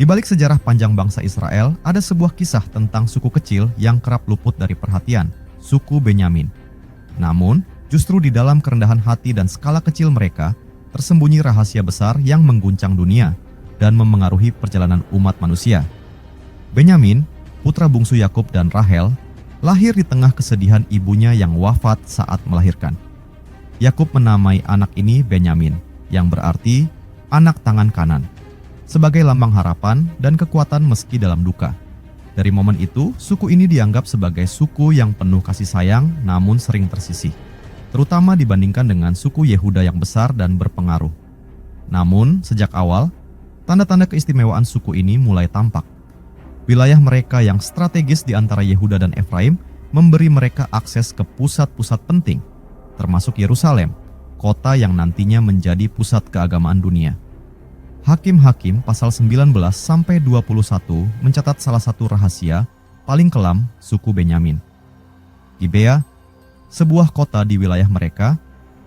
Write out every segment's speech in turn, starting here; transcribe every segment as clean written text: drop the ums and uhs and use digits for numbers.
Di balik sejarah panjang bangsa Israel, ada sebuah kisah tentang suku kecil yang kerap luput dari perhatian, suku Benyamin. Namun, justru di dalam kerendahan hati dan skala kecil mereka, tersembunyi rahasia besar yang mengguncang dunia dan memengaruhi perjalanan umat manusia. Benyamin, putra bungsu Yakub dan Rahel, lahir di tengah kesedihan ibunya yang wafat saat melahirkan. Yakub menamai anak ini Benyamin, yang berarti anak tangan kanan, sebagai lambang harapan dan kekuatan meski dalam duka. Dari momen itu, suku ini dianggap sebagai suku yang penuh kasih sayang namun sering tersisih, terutama dibandingkan dengan suku Yehuda yang besar dan berpengaruh. Namun, sejak awal, tanda-tanda keistimewaan suku ini mulai tampak. Wilayah mereka yang strategis di antara Yehuda dan Efraim memberi mereka akses ke pusat-pusat penting, termasuk Yerusalem, kota yang nantinya menjadi pusat keagamaan dunia. Hakim-Hakim pasal 19-21 mencatat salah satu rahasia paling kelam suku Benyamin. Gibea, sebuah kota di wilayah mereka,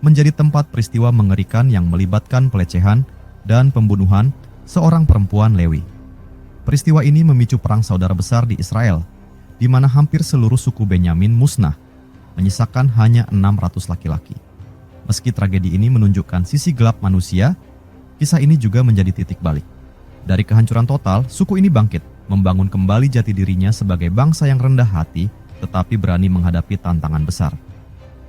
menjadi tempat peristiwa mengerikan yang melibatkan pelecehan dan pembunuhan seorang perempuan Lewi. Peristiwa ini memicu perang saudara besar di Israel, di mana hampir seluruh suku Benyamin musnah, menyisakan hanya 600 laki-laki. Meski tragedi ini menunjukkan sisi gelap manusia, kisah ini juga menjadi titik balik. Dari kehancuran total, suku ini bangkit, membangun kembali jati dirinya sebagai bangsa yang rendah hati, tetapi berani menghadapi tantangan besar.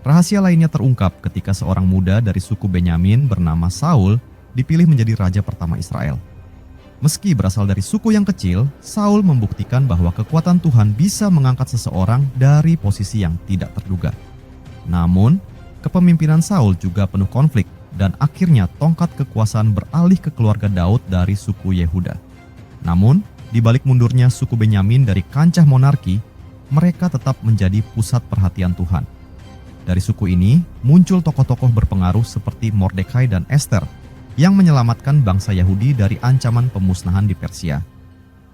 Rahasia lainnya terungkap ketika seorang muda dari suku Benyamin bernama Saul dipilih menjadi raja pertama Israel. Meski berasal dari suku yang kecil, Saul membuktikan bahwa kekuatan Tuhan bisa mengangkat seseorang dari posisi yang tidak terduga. Namun, kepemimpinan Saul juga penuh konflik dan akhirnya tongkat kekuasaan beralih ke keluarga Daud dari suku Yehuda. Namun, di balik mundurnya suku Benyamin dari kancah monarki, mereka tetap menjadi pusat perhatian Tuhan. Dari suku ini, muncul tokoh-tokoh berpengaruh seperti Mordekai dan Ester, yang menyelamatkan bangsa Yahudi dari ancaman pemusnahan di Persia.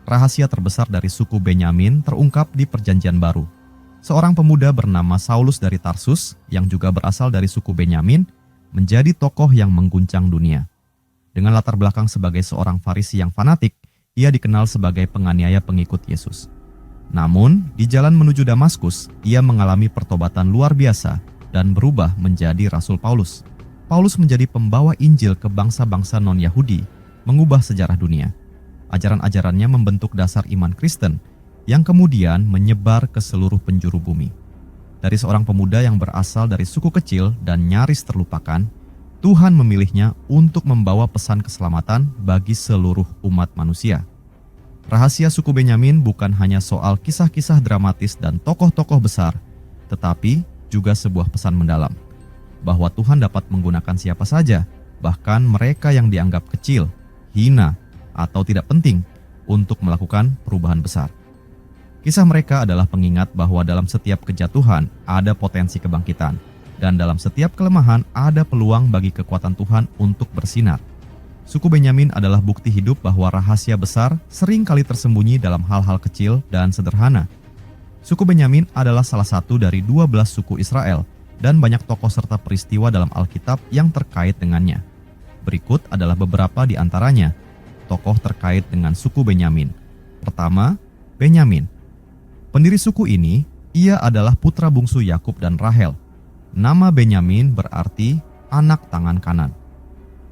Rahasia terbesar dari suku Benyamin terungkap di Perjanjian Baru. Seorang pemuda bernama Saulus dari Tarsus, yang juga berasal dari suku Benyamin, menjadi tokoh yang mengguncang dunia. Dengan latar belakang sebagai seorang Farisi yang fanatik, ia dikenal sebagai penganiaya pengikut Yesus. Namun, di jalan menuju Damaskus, ia mengalami pertobatan luar biasa dan berubah menjadi Rasul Paulus. Paulus menjadi pembawa Injil ke bangsa-bangsa non-Yahudi, mengubah sejarah dunia. Ajaran-ajarannya membentuk dasar iman Kristen, yang kemudian menyebar ke seluruh penjuru bumi. Dari seorang pemuda yang berasal dari suku kecil dan nyaris terlupakan, Tuhan memilihnya untuk membawa pesan keselamatan bagi seluruh umat manusia. Rahasia suku Benyamin bukan hanya soal kisah-kisah dramatis dan tokoh-tokoh besar, tetapi juga sebuah pesan mendalam, bahwa Tuhan dapat menggunakan siapa saja, bahkan mereka yang dianggap kecil, hina, atau tidak penting untuk melakukan perubahan besar. Kisah mereka adalah pengingat bahwa dalam setiap kejatuhan ada potensi kebangkitan, dan dalam setiap kelemahan ada peluang bagi kekuatan Tuhan untuk bersinar. Suku Benyamin adalah bukti hidup bahwa rahasia besar sering kali tersembunyi dalam hal-hal kecil dan sederhana. Suku Benyamin adalah salah satu dari 12 suku Israel, dan banyak tokoh serta peristiwa dalam Alkitab yang terkait dengannya. Berikut adalah beberapa di antaranya, tokoh terkait dengan suku Benyamin. Pertama, Benyamin. Pendiri suku ini, ia adalah putra bungsu Yakub dan Rahel. Nama Benyamin berarti anak tangan kanan.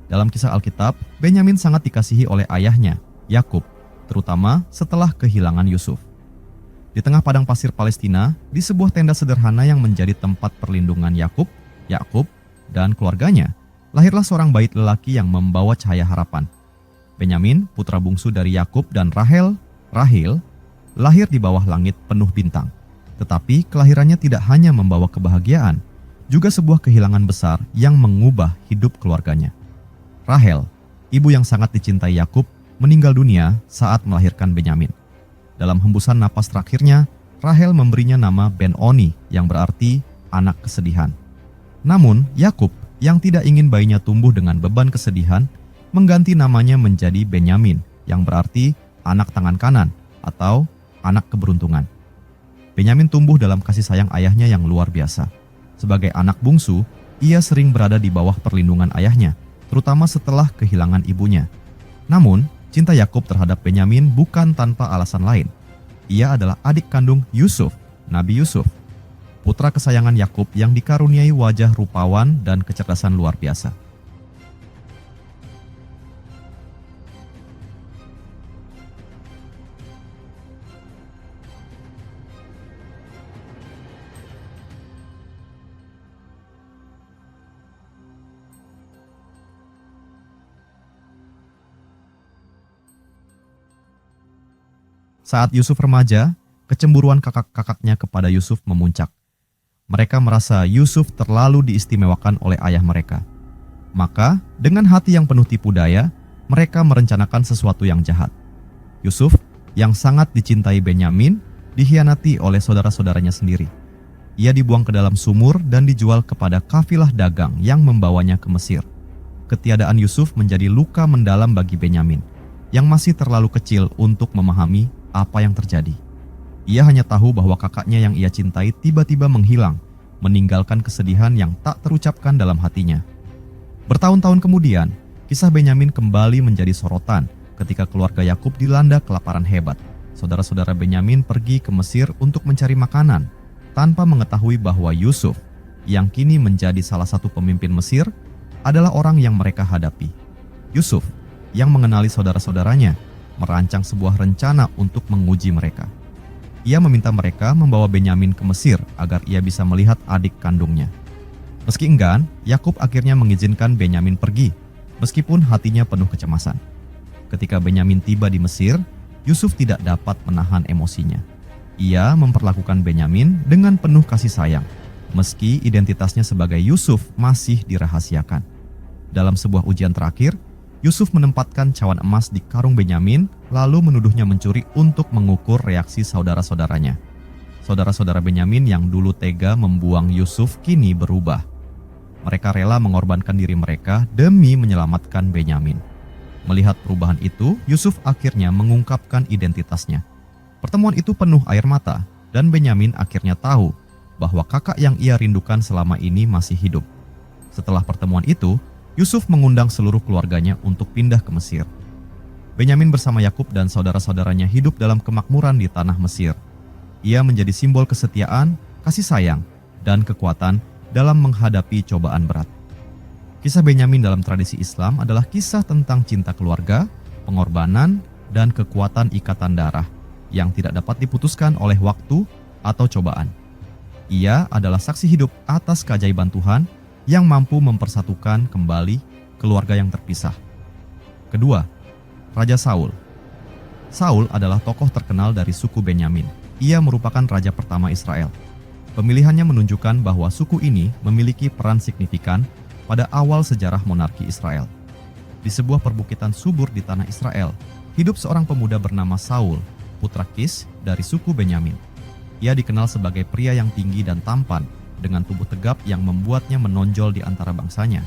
Dalam kisah Alkitab, Benyamin sangat dikasihi oleh ayahnya, Yakub, terutama setelah kehilangan Yusuf. Di tengah padang pasir Palestina, di sebuah tenda sederhana yang menjadi tempat perlindungan Yakub, dan keluarganya, lahirlah seorang bait lelaki yang membawa cahaya harapan. Benyamin, putra bungsu dari Yakub dan Rahel, lahir di bawah langit penuh bintang. Tetapi kelahirannya tidak hanya membawa kebahagiaan, juga sebuah kehilangan besar yang mengubah hidup keluarganya. Rahel, ibu yang sangat dicintai Yakub, meninggal dunia saat melahirkan Benyamin. Dalam hembusan napas terakhirnya, Rahel memberinya nama Ben-Oni yang berarti anak kesedihan. Namun, Yakub yang tidak ingin bayinya tumbuh dengan beban kesedihan, mengganti namanya menjadi Benyamin yang berarti anak tangan kanan atau anak keberuntungan. Benyamin tumbuh dalam kasih sayang ayahnya yang luar biasa. Sebagai anak bungsu, ia sering berada di bawah perlindungan ayahnya, terutama setelah kehilangan ibunya. Namun, Cinta Yakub terhadap Benyamin bukan tanpa alasan lain. Ia adalah adik kandung Yusuf, Nabi Yusuf, putra kesayangan Yakub yang dikaruniai wajah rupawan dan kecerdasan luar biasa. Saat Yusuf remaja, kecemburuan kakak-kakaknya kepada Yusuf memuncak. Mereka merasa Yusuf terlalu diistimewakan oleh ayah mereka. Maka, dengan hati yang penuh tipu daya, mereka merencanakan sesuatu yang jahat. Yusuf, yang sangat dicintai Benyamin, dikhianati oleh saudara-saudaranya sendiri. Ia dibuang ke dalam sumur dan dijual kepada kafilah dagang yang membawanya ke Mesir. Ketiadaan Yusuf menjadi luka mendalam bagi Benyamin, yang masih terlalu kecil untuk memahami apa yang terjadi. Ia hanya tahu bahwa kakaknya yang ia cintai tiba-tiba menghilang, meninggalkan kesedihan yang tak terucapkan dalam hatinya. Bertahun-tahun kemudian, kisah Benyamin kembali menjadi sorotan ketika keluarga Yakub dilanda kelaparan hebat. Saudara-saudara Benyamin pergi ke Mesir untuk mencari makanan, tanpa mengetahui bahwa Yusuf, yang kini menjadi salah satu pemimpin Mesir, adalah orang yang mereka hadapi. Yusuf, yang mengenali saudara-saudaranya, merancang sebuah rencana untuk menguji mereka. Ia meminta mereka membawa Benyamin ke Mesir agar ia bisa melihat adik kandungnya. Meski enggan, Yakub akhirnya mengizinkan Benyamin pergi, meskipun hatinya penuh kecemasan. Ketika Benyamin tiba di Mesir, Yusuf tidak dapat menahan emosinya. Ia memperlakukan Benyamin dengan penuh kasih sayang, meski identitasnya sebagai Yusuf masih dirahasiakan. Dalam sebuah ujian terakhir, Yusuf menempatkan cawan emas di karung Benyamin, lalu menuduhnya mencuri untuk mengukur reaksi saudara-saudaranya. Saudara-saudara Benyamin yang dulu tega membuang Yusuf kini berubah. Mereka rela mengorbankan diri mereka demi menyelamatkan Benyamin. Melihat perubahan itu, Yusuf akhirnya mengungkapkan identitasnya. Pertemuan itu penuh air mata, dan Benyamin akhirnya tahu bahwa kakak yang ia rindukan selama ini masih hidup. Setelah pertemuan itu, Yusuf mengundang seluruh keluarganya untuk pindah ke Mesir. Benyamin bersama Yakub dan saudara-saudaranya hidup dalam kemakmuran di tanah Mesir. Ia menjadi simbol kesetiaan, kasih sayang, dan kekuatan dalam menghadapi cobaan berat. Kisah Benyamin dalam tradisi Islam adalah kisah tentang cinta keluarga, pengorbanan, dan kekuatan ikatan darah yang tidak dapat diputuskan oleh waktu atau cobaan. Ia adalah saksi hidup atas keajaiban Tuhan yang mampu mempersatukan kembali keluarga yang terpisah. Kedua, Raja Saul. Saul adalah tokoh terkenal dari suku Benyamin. Ia merupakan raja pertama Israel. Pemilihannya menunjukkan bahwa suku ini memiliki peran signifikan pada awal sejarah monarki Israel. Di sebuah perbukitan subur di tanah Israel, hidup seorang pemuda bernama Saul, putra Kis dari suku Benyamin. Ia dikenal sebagai pria yang tinggi dan tampan, dengan tubuh tegap yang membuatnya menonjol di antara bangsanya.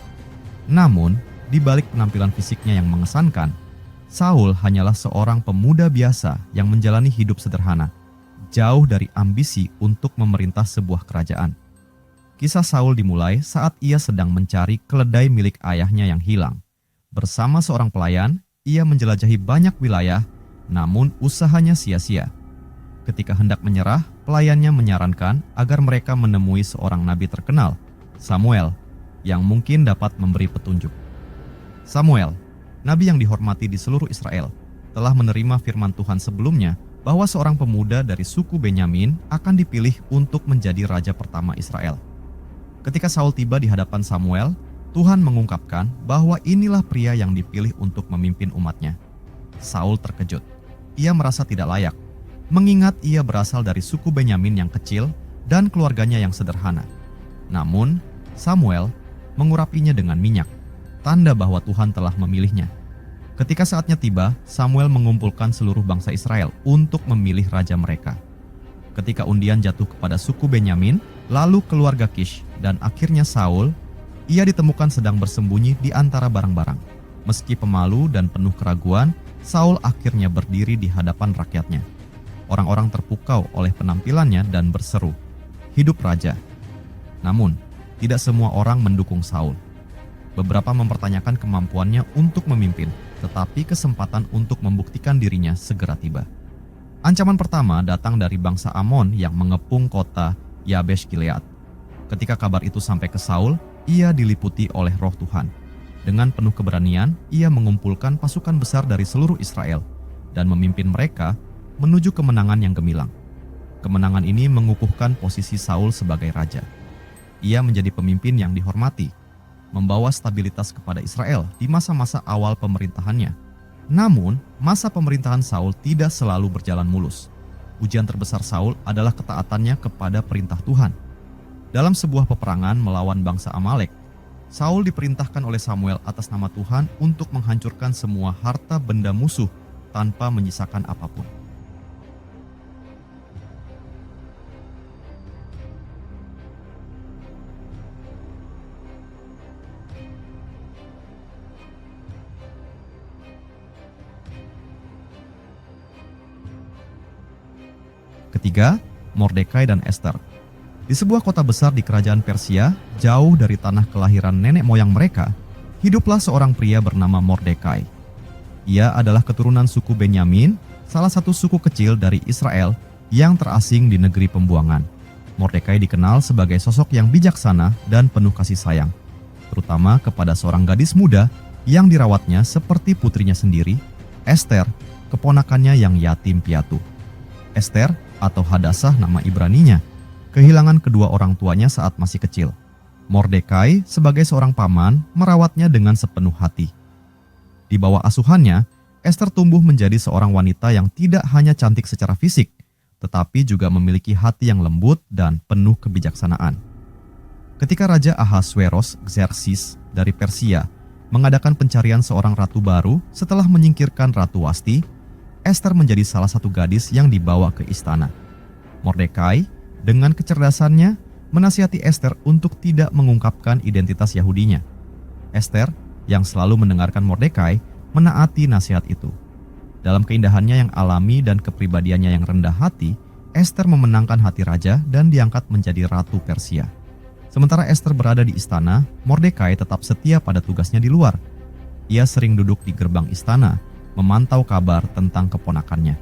Namun, di balik penampilan fisiknya yang mengesankan, Saul hanyalah seorang pemuda biasa yang menjalani hidup sederhana, jauh dari ambisi untuk memerintah sebuah kerajaan. Kisah Saul dimulai saat ia sedang mencari keledai milik ayahnya yang hilang. Bersama seorang pelayan, ia menjelajahi banyak wilayah, namun usahanya sia-sia. Ketika hendak menyerah, pelayannya menyarankan agar mereka menemui seorang nabi terkenal, Samuel, yang mungkin dapat memberi petunjuk. Samuel, nabi yang dihormati di seluruh Israel, telah menerima firman Tuhan sebelumnya bahwa seorang pemuda dari suku Benyamin akan dipilih untuk menjadi raja pertama Israel. Ketika Saul tiba di hadapan Samuel, Tuhan mengungkapkan bahwa inilah pria yang dipilih untuk memimpin umatnya. Saul terkejut. Ia merasa tidak layak, mengingat ia berasal dari suku Benyamin yang kecil dan keluarganya yang sederhana. Namun, Samuel mengurapinya dengan minyak, tanda bahwa Tuhan telah memilihnya. Ketika saatnya tiba, Samuel mengumpulkan seluruh bangsa Israel untuk memilih raja mereka. Ketika undian jatuh kepada suku Benyamin, lalu keluarga Kish, dan akhirnya Saul, ia ditemukan sedang bersembunyi di antara barang-barang. Meski pemalu dan penuh keraguan, Saul akhirnya berdiri di hadapan rakyatnya. Orang-orang terpukau oleh penampilannya dan berseru, "Hidup raja!" Namun, tidak semua orang mendukung Saul. Beberapa mempertanyakan kemampuannya untuk memimpin, tetapi kesempatan untuk membuktikan dirinya segera tiba. Ancaman pertama datang dari bangsa Amon yang mengepung kota Yabesh Gilead. Ketika kabar itu sampai ke Saul, ia diliputi oleh Roh Tuhan. Dengan penuh keberanian, ia mengumpulkan pasukan besar dari seluruh Israel dan memimpin mereka menuju kemenangan yang gemilang. Kemenangan ini mengukuhkan posisi Saul sebagai raja. Ia menjadi pemimpin yang dihormati, membawa stabilitas kepada Israel di masa-masa awal pemerintahannya. Namun, masa pemerintahan Saul tidak selalu berjalan mulus. Ujian terbesar Saul adalah ketaatannya kepada perintah Tuhan. Dalam sebuah peperangan melawan bangsa Amalek, Saul diperintahkan oleh Samuel atas nama Tuhan untuk menghancurkan semua harta benda musuh tanpa menyisakan apapun. Ketiga, Mordekai dan Ester. Di sebuah kota besar di kerajaan Persia, jauh dari tanah kelahiran nenek moyang mereka, hiduplah seorang pria bernama Mordekai. Ia adalah keturunan suku Benyamin, salah satu suku kecil dari Israel yang terasing di negeri pembuangan. Mordekai dikenal sebagai sosok yang bijaksana dan penuh kasih sayang, terutama kepada seorang gadis muda yang dirawatnya seperti putrinya sendiri, Ester, keponakannya yang yatim piatu. Ester atau Hadassah nama Ibraninya, kehilangan kedua orang tuanya saat masih kecil. Mordekai sebagai seorang paman merawatnya dengan sepenuh hati. Di bawah asuhannya, Ester tumbuh menjadi seorang wanita yang tidak hanya cantik secara fisik, tetapi juga memiliki hati yang lembut dan penuh kebijaksanaan. Ketika Raja Ahasweros Xerxes dari Persia mengadakan pencarian seorang ratu baru setelah menyingkirkan Ratu Wasti, Ester menjadi salah satu gadis yang dibawa ke istana. Mordekai dengan kecerdasannya menasihati Ester untuk tidak mengungkapkan identitas Yahudinya. Ester yang selalu mendengarkan Mordekai menaati nasihat itu. Dalam keindahannya yang alami dan kepribadiannya yang rendah hati, Ester memenangkan hati raja dan diangkat menjadi ratu Persia. Sementara Ester berada di istana, Mordekai tetap setia pada tugasnya di luar. Ia sering duduk di gerbang istana, memantau kabar tentang keponakannya.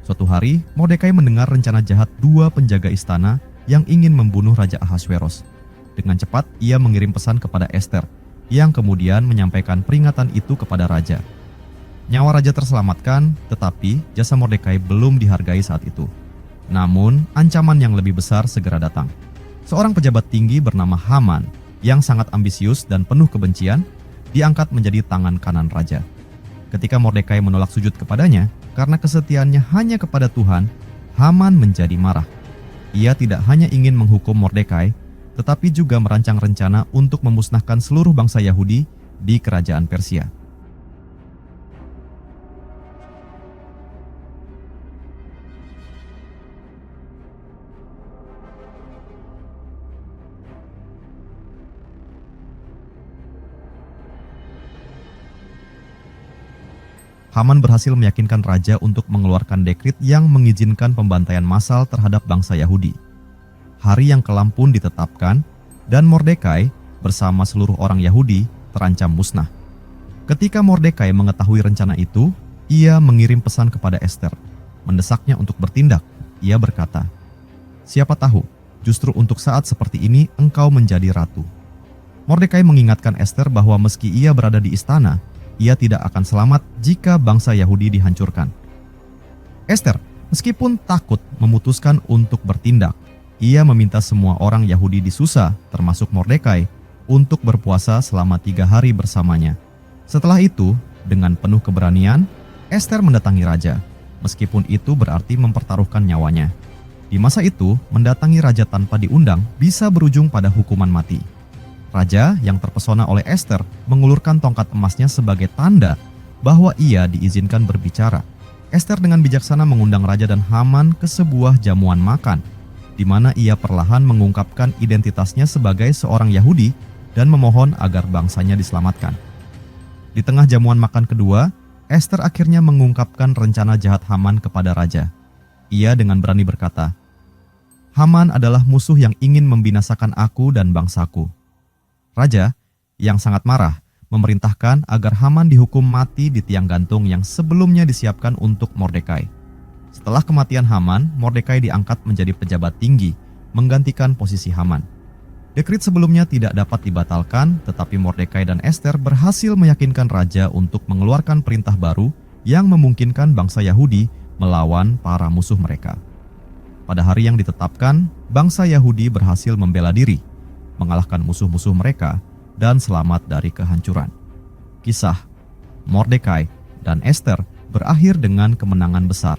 Suatu hari, Mordekai mendengar rencana jahat dua penjaga istana yang ingin membunuh Raja Ahasweros. Dengan cepat, ia mengirim pesan kepada Ester, yang kemudian menyampaikan peringatan itu kepada raja. Nyawa raja terselamatkan, tetapi jasa Mordekai belum dihargai saat itu. Namun, ancaman yang lebih besar segera datang. Seorang pejabat tinggi bernama Haman, yang sangat ambisius dan penuh kebencian, diangkat menjadi tangan kanan raja. Ketika Mordekai menolak sujud kepadanya, karena kesetiaannya hanya kepada Tuhan, Haman menjadi marah. Ia tidak hanya ingin menghukum Mordekai, tetapi juga merancang rencana untuk memusnahkan seluruh bangsa Yahudi di kerajaan Persia. Haman berhasil meyakinkan raja untuk mengeluarkan dekrit yang mengizinkan pembantaian massal terhadap bangsa Yahudi. Hari yang kelam pun ditetapkan, dan Mordekai bersama seluruh orang Yahudi terancam musnah. Ketika Mordekai mengetahui rencana itu, ia mengirim pesan kepada Ester, mendesaknya untuk bertindak. Ia berkata, "Siapa tahu, justru untuk saat seperti ini engkau menjadi ratu." Mordekai mengingatkan Ester bahwa meski ia berada di istana, ia tidak akan selamat jika bangsa Yahudi dihancurkan. Ester, meskipun takut memutuskan untuk bertindak, ia meminta semua orang Yahudi di Susa, termasuk Mordekai, untuk berpuasa selama 3 hari bersamanya. Setelah itu, dengan penuh keberanian, Ester mendatangi raja, meskipun itu berarti mempertaruhkan nyawanya. Di masa itu, mendatangi raja tanpa diundang bisa berujung pada hukuman mati. Raja yang terpesona oleh Ester mengulurkan tongkat emasnya sebagai tanda bahwa ia diizinkan berbicara. Ester dengan bijaksana mengundang raja dan Haman ke sebuah jamuan makan, di mana ia perlahan mengungkapkan identitasnya sebagai seorang Yahudi dan memohon agar bangsanya diselamatkan. Di tengah jamuan makan kedua, Ester akhirnya mengungkapkan rencana jahat Haman kepada raja. Ia dengan berani berkata, "Haman adalah musuh yang ingin membinasakan aku dan bangsaku." Raja, yang sangat marah, memerintahkan agar Haman dihukum mati di tiang gantung yang sebelumnya disiapkan untuk Mordekai. Setelah kematian Haman, Mordekai diangkat menjadi pejabat tinggi, menggantikan posisi Haman. Dekrit sebelumnya tidak dapat dibatalkan, tetapi Mordekai dan Ester berhasil meyakinkan raja untuk mengeluarkan perintah baru yang memungkinkan bangsa Yahudi melawan para musuh mereka. Pada hari yang ditetapkan, bangsa Yahudi berhasil membela diri, mengalahkan musuh-musuh mereka, dan selamat dari kehancuran. Kisah Mordekai dan Ester berakhir dengan kemenangan besar.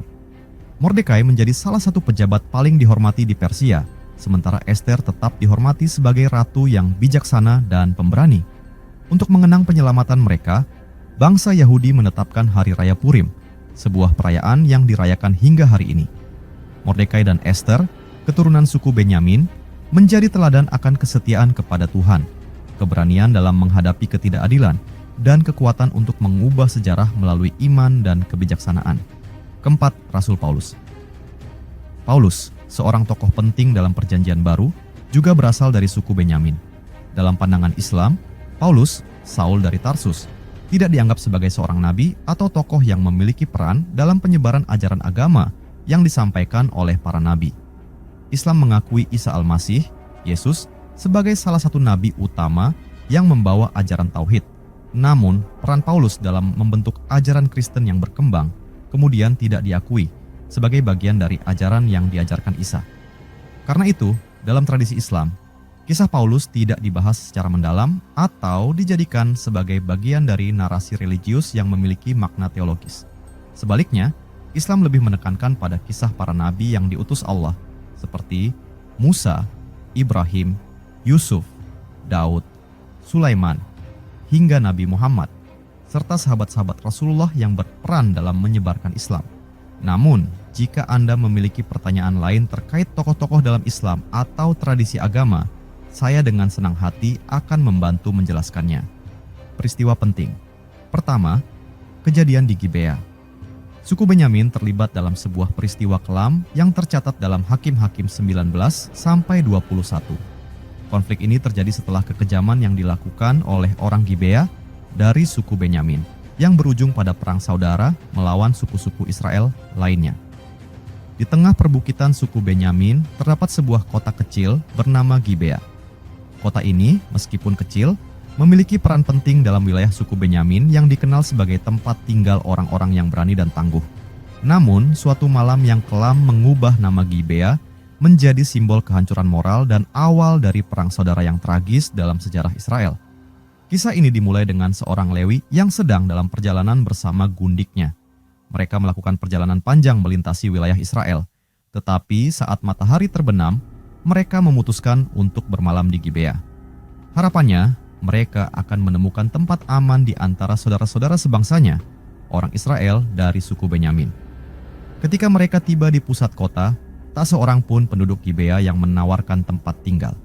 Mordekai menjadi salah satu pejabat paling dihormati di Persia, sementara Ester tetap dihormati sebagai ratu yang bijaksana dan pemberani. Untuk mengenang penyelamatan mereka, bangsa Yahudi menetapkan Hari Raya Purim, sebuah perayaan yang dirayakan hingga hari ini. Mordekai dan Ester, keturunan suku Benyamin, menjadi teladan akan kesetiaan kepada Tuhan, keberanian dalam menghadapi ketidakadilan, dan kekuatan untuk mengubah sejarah melalui iman dan kebijaksanaan. Keempat, Rasul Paulus. Paulus, seorang tokoh penting dalam Perjanjian Baru, juga berasal dari suku Benyamin. Dalam pandangan Islam, Paulus, Saul dari Tarsus, tidak dianggap sebagai seorang nabi atau tokoh yang memiliki peran dalam penyebaran ajaran agama yang disampaikan oleh para nabi. Islam mengakui Isa Al-Masih, Yesus, sebagai salah satu nabi utama yang membawa ajaran tauhid. Namun, peran Paulus dalam membentuk ajaran Kristen yang berkembang kemudian tidak diakui sebagai bagian dari ajaran yang diajarkan Isa. Karena itu, dalam tradisi Islam, kisah Paulus tidak dibahas secara mendalam atau dijadikan sebagai bagian dari narasi religius yang memiliki makna teologis. Sebaliknya, Islam lebih menekankan pada kisah para nabi yang diutus Allah, seperti Musa, Ibrahim, Yusuf, Daud, Sulaiman, hingga Nabi Muhammad, serta sahabat-sahabat Rasulullah yang berperan dalam menyebarkan Islam. Namun, jika Anda memiliki pertanyaan lain terkait tokoh-tokoh dalam Islam atau tradisi agama, saya dengan senang hati akan membantu menjelaskannya. Peristiwa penting. Pertama, kejadian di Gibea. Suku Benyamin terlibat dalam sebuah peristiwa kelam yang tercatat dalam Hakim-Hakim 19 sampai 21. Konflik ini terjadi setelah kekejaman yang dilakukan oleh orang Gibea dari suku Benyamin, yang berujung pada perang saudara melawan suku-suku Israel lainnya. Di tengah perbukitan suku Benyamin terdapat sebuah kota kecil bernama Gibea. Kota ini, meskipun kecil, memiliki peran penting dalam wilayah suku Benyamin yang dikenal sebagai tempat tinggal orang-orang yang berani dan tangguh. Namun, suatu malam yang kelam mengubah nama Gibea menjadi simbol kehancuran moral dan awal dari perang saudara yang tragis dalam sejarah Israel. Kisah ini dimulai dengan seorang Lewi yang sedang dalam perjalanan bersama gundiknya. Mereka melakukan perjalanan panjang melintasi wilayah Israel. Tetapi saat matahari terbenam, mereka memutuskan untuk bermalam di Gibea. Harapannya, mereka akan menemukan tempat aman di antara saudara-saudara sebangsanya, orang Israel dari suku Benyamin. Ketika mereka tiba di pusat kota, tak seorang pun penduduk Gibea yang menawarkan tempat tinggal.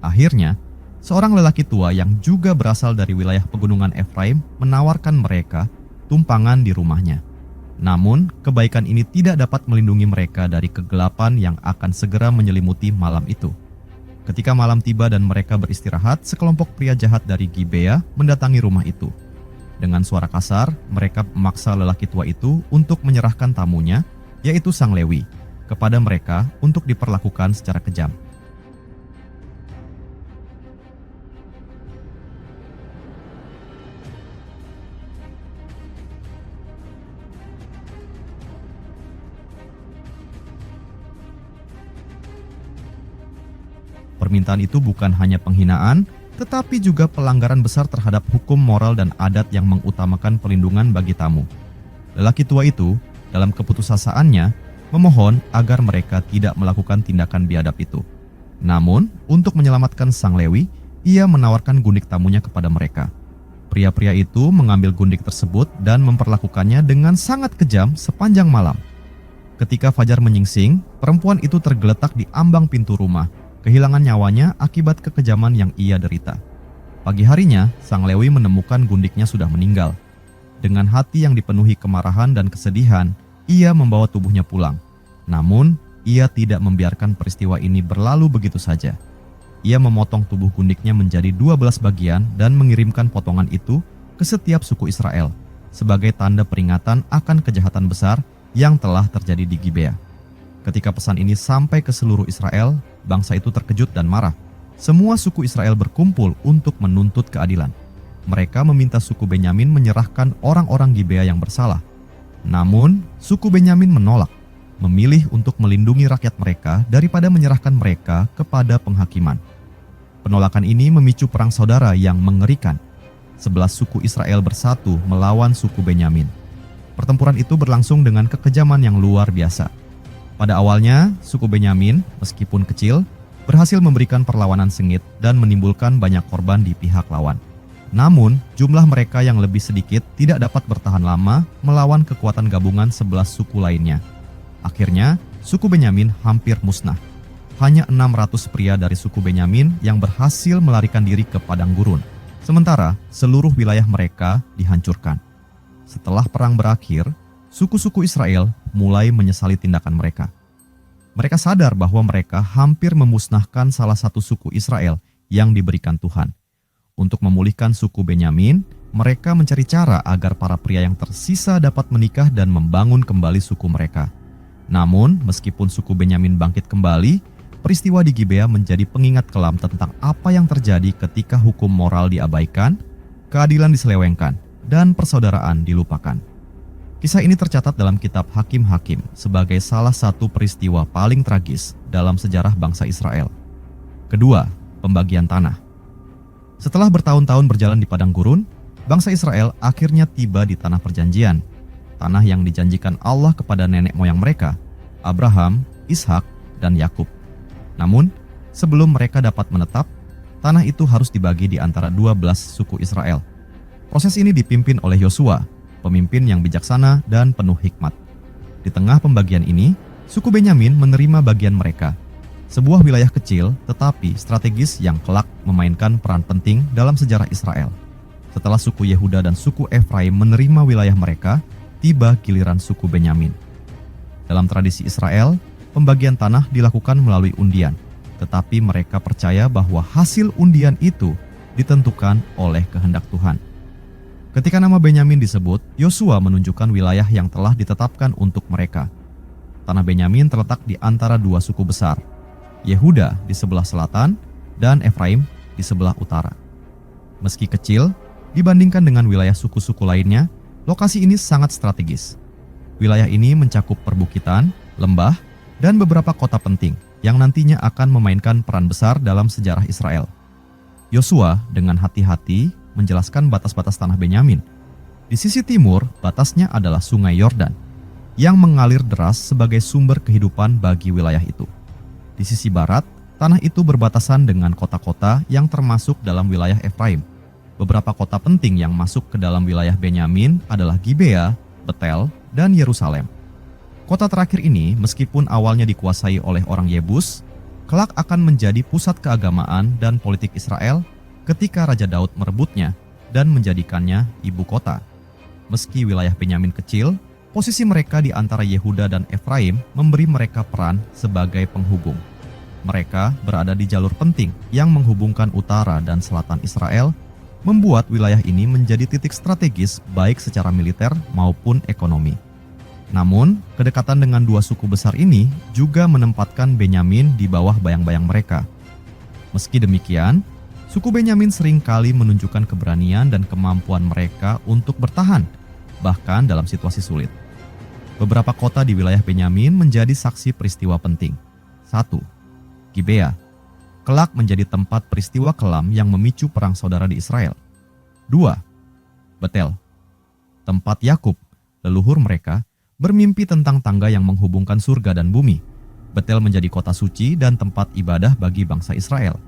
Akhirnya, seorang lelaki tua yang juga berasal dari wilayah pegunungan Efraim menawarkan mereka tumpangan di rumahnya. Namun, kebaikan ini tidak dapat melindungi mereka dari kegelapan yang akan segera menyelimuti malam itu. Ketika malam tiba dan mereka beristirahat, sekelompok pria jahat dari Gibea mendatangi rumah itu. Dengan suara kasar, mereka memaksa lelaki tua itu untuk menyerahkan tamunya, yaitu sang Lewi, kepada mereka untuk diperlakukan secara kejam. Permintaan itu bukan hanya penghinaan, tetapi juga pelanggaran besar terhadap hukum moral dan adat yang mengutamakan perlindungan bagi tamu. Lelaki tua itu, dalam keputusasaannya, memohon agar mereka tidak melakukan tindakan biadab itu. Namun, untuk menyelamatkan sang Lewi, ia menawarkan gundik tamunya kepada mereka. Pria-pria itu mengambil gundik tersebut dan memperlakukannya dengan sangat kejam sepanjang malam. Ketika fajar menyingsing, perempuan itu tergeletak di ambang pintu rumah, kehilangan nyawanya akibat kekejaman yang ia derita. Pagi harinya, sang Lewi menemukan gundiknya sudah meninggal. Dengan hati yang dipenuhi kemarahan dan kesedihan, ia membawa tubuhnya pulang. Namun, ia tidak membiarkan peristiwa ini berlalu begitu saja. Ia memotong tubuh gundiknya menjadi 12 bagian dan mengirimkan potongan itu ke setiap suku Israel sebagai tanda peringatan akan kejahatan besar yang telah terjadi di Gibea. Ketika pesan ini sampai ke seluruh Israel, bangsa itu terkejut dan marah. Semua suku Israel berkumpul untuk menuntut keadilan. Mereka meminta suku Benyamin menyerahkan orang-orang Gibea yang bersalah. Namun, suku Benyamin menolak, memilih untuk melindungi rakyat mereka daripada menyerahkan mereka kepada penghakiman. Penolakan ini memicu perang saudara yang mengerikan. 11 suku Israel bersatu melawan suku Benyamin. Pertempuran itu berlangsung dengan kekejaman yang luar biasa. Pada awalnya, suku Benyamin, meskipun kecil, berhasil memberikan perlawanan sengit dan menimbulkan banyak korban di pihak lawan. Namun, jumlah mereka yang lebih sedikit tidak dapat bertahan lama melawan kekuatan gabungan 11 suku lainnya. Akhirnya, suku Benyamin hampir musnah. Hanya 600 pria dari suku Benyamin yang berhasil melarikan diri ke padang gurun. Sementara, seluruh wilayah mereka dihancurkan. Setelah perang berakhir, suku-suku Israel mulai menyesali tindakan mereka. Mereka sadar bahwa mereka hampir memusnahkan salah satu suku Israel yang diberikan Tuhan. Untuk memulihkan suku Benyamin, mereka mencari cara agar para pria yang tersisa dapat menikah dan membangun kembali suku mereka. Namun, meskipun suku Benyamin bangkit kembali, peristiwa di Gibea menjadi pengingat kelam tentang apa yang terjadi ketika hukum moral diabaikan, keadilan diselewengkan, dan persaudaraan dilupakan. Kisah ini tercatat dalam kitab Hakim-Hakim sebagai salah satu peristiwa paling tragis dalam sejarah bangsa Israel. Kedua, pembagian tanah. Setelah bertahun-tahun berjalan di padang gurun, bangsa Israel akhirnya tiba di tanah perjanjian, tanah yang dijanjikan Allah kepada nenek moyang mereka, Abraham, Ishak, dan Yakub. Namun, sebelum mereka dapat menetap, tanah itu harus dibagi di antara 12 suku Israel. Proses ini dipimpin oleh Yosua, pemimpin yang bijaksana dan penuh hikmat. Di tengah pembagian ini, suku Benyamin menerima bagian mereka. Sebuah wilayah kecil tetapi strategis yang kelak memainkan peran penting dalam sejarah Israel. Setelah suku Yehuda dan suku Efraim menerima wilayah mereka, tiba giliran suku Benyamin. Dalam tradisi Israel, pembagian tanah dilakukan melalui undian, tetapi mereka percaya bahwa hasil undian itu ditentukan oleh kehendak Tuhan. Ketika nama Benyamin disebut, Yosua menunjukkan wilayah yang telah ditetapkan untuk mereka. Tanah Benyamin terletak di antara dua suku besar, Yehuda di sebelah selatan dan Efraim di sebelah utara. Meski kecil, dibandingkan dengan wilayah suku-suku lainnya, lokasi ini sangat strategis. Wilayah ini mencakup perbukitan, lembah, dan beberapa kota penting yang nantinya akan memainkan peran besar dalam sejarah Israel. Yosua dengan hati-hati menjelaskan batas-batas tanah Benyamin. Di sisi timur, batasnya adalah Sungai Yordan, yang mengalir deras sebagai sumber kehidupan bagi wilayah itu. Di sisi barat, tanah itu berbatasan dengan kota-kota yang termasuk dalam wilayah Efraim. Beberapa kota penting yang masuk ke dalam wilayah Benyamin adalah Gibea, Betel, dan Yerusalem. Kota terakhir ini, meskipun awalnya dikuasai oleh orang Yebus, kelak akan menjadi pusat keagamaan dan politik Israel ketika Raja Daud merebutnya dan menjadikannya ibu kota. Meski wilayah Benyamin kecil, posisi mereka di antara Yehuda dan Efraim memberi mereka peran sebagai penghubung. Mereka berada di jalur penting yang menghubungkan utara dan selatan Israel, membuat wilayah ini menjadi titik strategis baik secara militer maupun ekonomi. Namun, kedekatan dengan dua suku besar ini juga menempatkan Benyamin di bawah bayang-bayang mereka. Meski demikian, suku Benyamin seringkali menunjukkan keberanian dan kemampuan mereka untuk bertahan, bahkan dalam situasi sulit. Beberapa kota di wilayah Benyamin menjadi saksi peristiwa penting. 1. Gibea, kelak menjadi tempat peristiwa kelam yang memicu perang saudara di Israel. 2. Betel, tempat Yakub, leluhur mereka, bermimpi tentang tangga yang menghubungkan surga dan bumi. Betel menjadi kota suci dan tempat ibadah bagi bangsa Israel.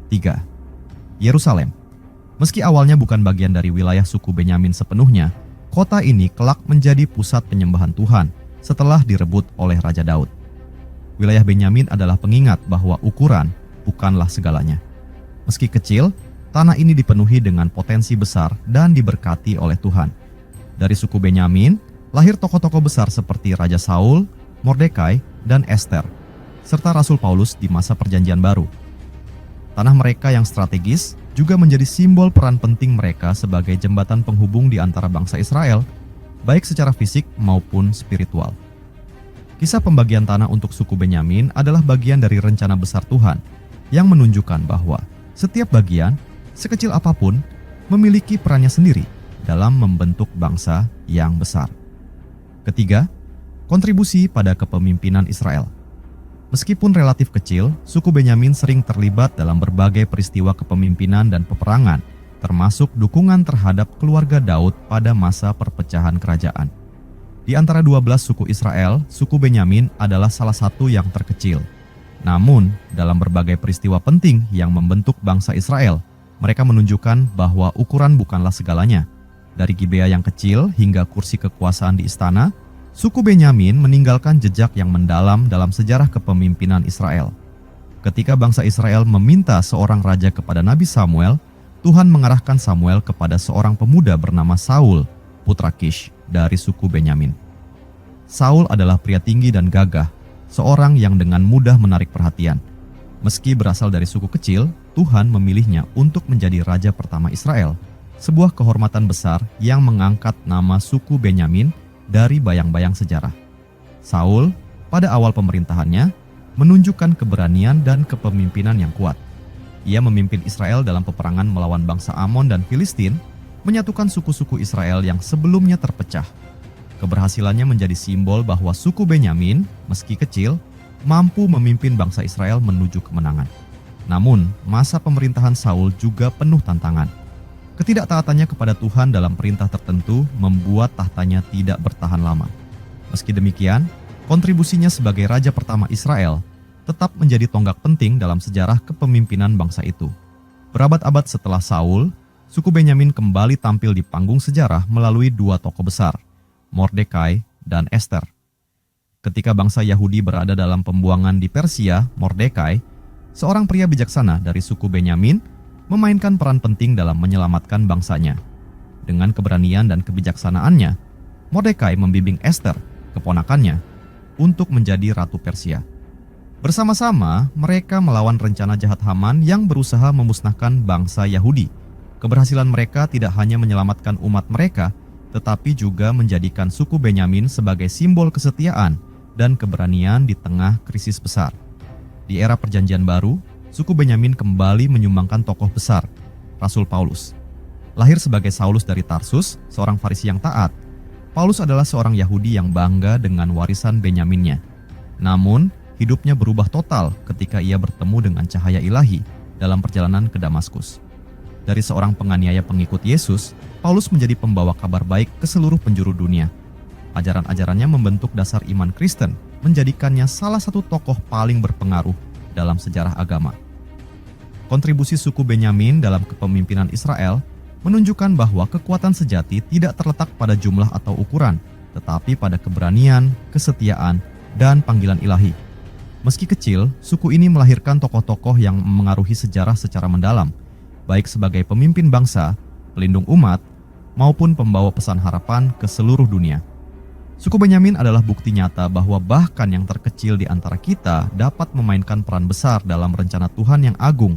Tiga, Yerusalem. Meski awalnya bukan bagian dari wilayah suku Benyamin sepenuhnya, kota ini kelak menjadi pusat penyembahan Tuhan, setelah direbut oleh Raja Daud. Wilayah Benyamin adalah pengingat bahwa ukuran bukanlah segalanya. Meski kecil, tanah ini dipenuhi dengan potensi besar dan diberkati oleh Tuhan. Dari suku Benyamin, lahir tokoh-tokoh besar seperti Raja Saul, Mordekai, dan Ester, serta Rasul Paulus di masa Perjanjian Baru. Tanah mereka yang strategis juga menjadi simbol peran penting mereka sebagai jembatan penghubung di antara bangsa Israel, baik secara fisik maupun spiritual. Kisah pembagian tanah untuk suku Benyamin adalah bagian dari rencana besar Tuhan yang menunjukkan bahwa setiap bagian, sekecil apapun, memiliki perannya sendiri dalam membentuk bangsa yang besar. Ketiga, kontribusi pada kepemimpinan Israel. Meskipun relatif kecil, suku Benyamin sering terlibat dalam berbagai peristiwa kepemimpinan dan peperangan, termasuk dukungan terhadap keluarga Daud pada masa perpecahan kerajaan. Di antara 12 suku Israel, suku Benyamin adalah salah satu yang terkecil. Namun, dalam berbagai peristiwa penting yang membentuk bangsa Israel, mereka menunjukkan bahwa ukuran bukanlah segalanya. Dari Gibea yang kecil hingga kursi kekuasaan di istana, suku Benyamin meninggalkan jejak yang mendalam dalam sejarah kepemimpinan Israel. Ketika bangsa Israel meminta seorang raja kepada Nabi Samuel, Tuhan mengarahkan Samuel kepada seorang pemuda bernama Saul, putra Kish, dari suku Benyamin. Saul adalah pria tinggi dan gagah, seorang yang dengan mudah menarik perhatian. Meski berasal dari suku kecil, Tuhan memilihnya untuk menjadi raja pertama Israel, sebuah kehormatan besar yang mengangkat nama suku Benyamin dari bayang-bayang sejarah. Saul, pada awal pemerintahannya, menunjukkan keberanian dan kepemimpinan yang kuat. Ia memimpin Israel dalam peperangan melawan bangsa Amon dan Filistin, menyatukan suku-suku Israel yang sebelumnya terpecah. Keberhasilannya menjadi simbol bahwa suku Benyamin, meski kecil, mampu memimpin bangsa Israel menuju kemenangan. Namun, masa pemerintahan Saul juga penuh tantangan. Ketidaktaatannya kepada Tuhan dalam perintah tertentu membuat tahtanya tidak bertahan lama. Meski demikian, kontribusinya sebagai raja pertama Israel tetap menjadi tonggak penting dalam sejarah kepemimpinan bangsa itu. Berabad-abad setelah Saul, suku Benyamin kembali tampil di panggung sejarah melalui dua tokoh besar, Mordekai dan Ester. Ketika bangsa Yahudi berada dalam pembuangan di Persia, Mordekai, seorang pria bijaksana dari suku Benyamin, memainkan peran penting dalam menyelamatkan bangsanya. Dengan keberanian dan kebijaksanaannya, Mordekai membimbing Ester, keponakannya, untuk menjadi ratu Persia. Bersama-sama, mereka melawan rencana jahat Haman yang berusaha memusnahkan bangsa Yahudi. Keberhasilan mereka tidak hanya menyelamatkan umat mereka, tetapi juga menjadikan suku Benyamin sebagai simbol kesetiaan dan keberanian di tengah krisis besar. Di era Perjanjian Baru, suku Benyamin kembali menyumbangkan tokoh besar, Rasul Paulus. Lahir sebagai Saulus dari Tarsus, seorang Farisi yang taat, Paulus adalah seorang Yahudi yang bangga dengan warisan Benyaminnya. Namun, hidupnya berubah total ketika ia bertemu dengan cahaya ilahi dalam perjalanan ke Damaskus. Dari seorang penganiaya pengikut Yesus, Paulus menjadi pembawa kabar baik ke seluruh penjuru dunia. Ajaran-ajarannya membentuk dasar iman Kristen, menjadikannya salah satu tokoh paling berpengaruh dalam sejarah agama. Kontribusi suku Benyamin dalam kepemimpinan Israel menunjukkan bahwa kekuatan sejati tidak terletak pada jumlah atau ukuran, tetapi pada keberanian, kesetiaan, dan panggilan ilahi. Meski kecil, suku ini melahirkan tokoh-tokoh yang memengaruhi sejarah secara mendalam, baik sebagai pemimpin bangsa, pelindung umat, maupun pembawa pesan harapan ke seluruh dunia. Suku Benyamin adalah bukti nyata bahwa bahkan yang terkecil di antara kita dapat memainkan peran besar dalam rencana Tuhan yang agung